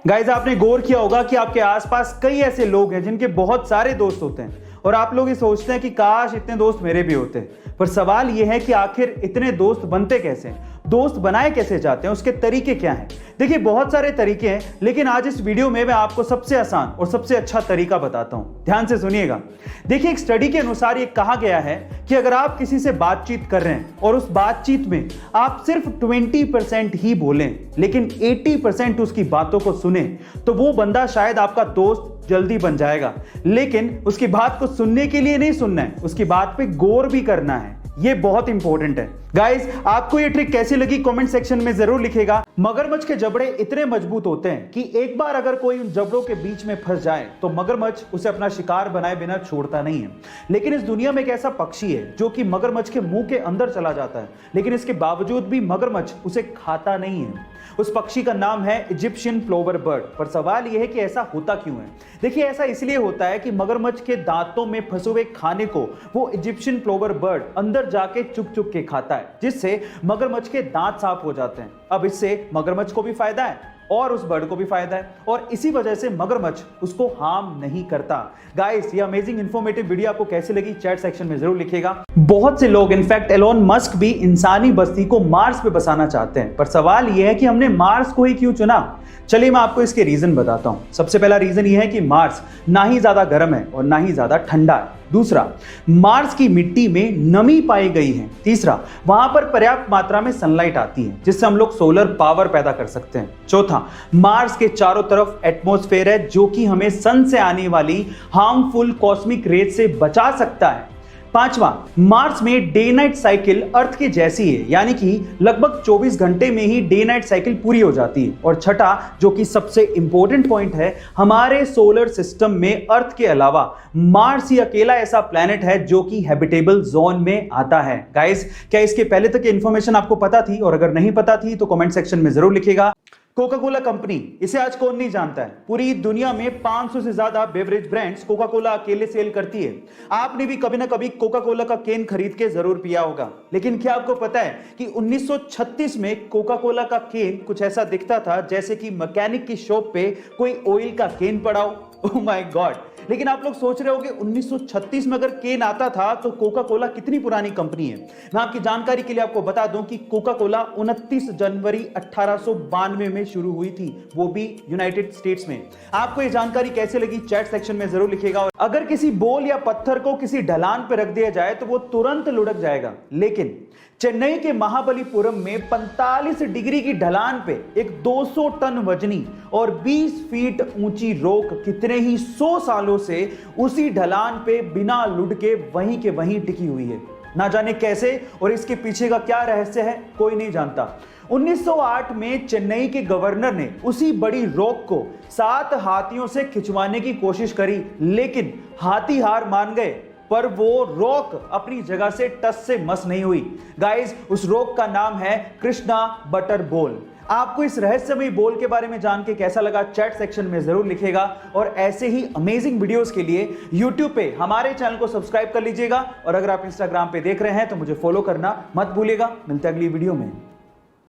Guys, आपने गौर किया होगा कि आपके आसपास कई ऐसे लोग हैं जिनके बहुत सारे दोस्त होते हैं और आप लोग ये सोचते हैं कि काश इतने दोस्त मेरे भी होते। पर सवाल यह है कि आखिर इतने दोस्त बनते कैसे हैं, दोस्त बनाए कैसे जाते हैं, उसके तरीके क्या हैं। देखिए, बहुत सारे तरीके हैं, लेकिन आज इस वीडियो में मैं आपको सबसे आसान और सबसे अच्छा तरीका बताता हूं। ध्यान से सुनिएगा। देखिए, एक स्टडी के अनुसार ये कहा गया है कि अगर आप किसी से बातचीत कर रहे हैं और उस बातचीत में आप सिर्फ 20% ही बोलें लेकिन 80% उसकी बातों को सुने, तो वो बंदा शायद आपका दोस्त जल्दी बन जाएगा। लेकिन उसकी बात को सुनने के लिए नहीं सुनना है, उसकी बात पे गौर भी करना है। ये बहुत इंपॉर्टेंट है। गाइस, आपको ये ट्रिक कैसी लगी कमेंट सेक्शन में जरूर लिखेगा। मगरमच्छ के जबड़े इतने मजबूत होते हैं कि एक बार अगर कोई उन जबड़ों के बीच में फंस जाए तो मगरमच्छ उसे अपना शिकार बनाए बिना छोड़ता नहीं है। लेकिन इस दुनिया में एक ऐसा पक्षी है जो कि मगरमच्छ के मुंह के अंदर चला जाता है, लेकिन इसके बावजूद भी मगरमच्छ उसे खाता नहीं है। उस पक्षी का नाम है इजिप्शियन प्लोवर बर्ड। पर सवाल यह है कि ऐसा होता क्यों है। देखिए, ऐसा इसलिए होता है कि मगरमच्छ के दांतों में फंसे हुए खाने को वो इजिप्शियन प्लोवर बर्ड अंदर जाके चुग चुग के खाता है, जिससे मगरमच्छ के दांत साफ हो जाते हैं। अब इससे मगरमच्छ को भी फायदा है और उस बर्ड को भी फायदा है, और इसी वजह से मगरमच्छ उसको हार्म नहीं करता। गाइस, ये अमेजिंग इंफॉर्मेटिव वीडियो आपको कैसे लगी चैट सेक्शन में जरूर लिखिएगा। बहुत से लोग, इनफैक्ट एलोन मस्क भी इंसानी बस्ती को मार्स पे बसाना चाहते हैं। पर सवाल यह है कि हमने मार्स को ही क्यों चुना। चलिए मैं आपको इसके रीजन बताता हूं। सबसे पहला रीजन यह है कि मार्स ना ही ज्यादा गर्म है और ना ही ज्यादा ठंडा है। दूसरा, मार्स की मिट्टी में नमी पाई गई है। तीसरा, वहां पर पर्याप्त मात्रा में सनलाइट आती है जिससे हम लोग सोलर पावर पैदा कर सकते हैं। चौथा, मार्स के चारों तरफ एटमॉस्फेयर है जो कि हमें सन से आने वाली हार्मफुल कॉस्मिक रेज से बचा सकता है। पांचवा, मार्स में डे नाइट साइकिल अर्थ के जैसी है, यानी कि लगभग 24 घंटे में ही डे नाइट साइकिल पूरी हो जाती है। और छठा, जो कि सबसे इंपॉर्टेंट पॉइंट है, हमारे सोलर सिस्टम में अर्थ के अलावा मार्स ही अकेला ऐसा प्लैनेट है जो कि हैबिटेबल जोन में आता है। गाइस, क्या इसके पहले तक इंफॉर्मेशन आपको पता थी? और अगर नहीं पता थी तो कमेंट सेक्शन में जरूर लिखिएगा। कोका कोला कंपनी, इसे आज कौन नहीं जानता है। पूरी दुनिया में 500 से ज्यादा बेवरेज ब्रांड्स कोका कोला अकेले सेल करती है। आपने भी कभी ना कभी कोका कोला का कैन खरीद के जरूर पिया होगा। लेकिन क्या आपको पता है कि 1936 में कोका कोला का कैन कुछ ऐसा दिखता था जैसे कि मैकेनिक की शॉप पे कोई ऑयल का कैन पड़ा हो। Oh my God. लेकिन आप लोग सोच रहे होंगे 1936 में अगर केन आता था तो कोका कोला कितनी पुरानी कंपनी है। मैं आपकी जानकारी के लिए आपको बता दूं कि कोका कोला 29 जनवरी 1892 में शुरू हुई थी, वो भी यूनाइटेड स्टेट्स में। आपको ये जानकारी कैसे लगी चैट सेक्शन में जरूर लिखिएगा। और अगर किसी बोल या पत्थर को किसी ढलान पर रख दिया जाए तो वो तुरंत लुढ़क जाएगा, लेकिन चेन्नई के महाबलीपुरम में 45 डिग्री की ढलान पे एक 200 टन वजनी और 20 फीट ऊंची रॉक कितने ही 100 सालों से उसी ढलान पे बिना लुढ़के वहीं के वहीं टिकी हुई है। ना जाने कैसे और इसके पीछे का क्या रहस्य है, कोई नहीं जानता। 1908 में चेन्नई के गवर्नर ने उसी बड़ी रॉक को 7 हाथियों से खिंचवाने की कोशिश करी, लेकिन हाथी हार मान गए। पर वो रॉक अपनी जगह से टस से मस नहीं हुई। गाइस, उस रॉक का नाम है कृष्णा बटर बोल। आपको इस रहस्यमयी बोल के बारे में जान के कैसा लगा चैट सेक्शन में जरूर लिखिएगा। और ऐसे ही अमेजिंग वीडियोस के लिए YouTube पे हमारे चैनल को सब्सक्राइब कर लीजिएगा। और अगर आप Instagram पे देख रहे हैं तो मुझे फॉलो करना मत भूलिएगा। मिलते हैं अगली वीडियो में।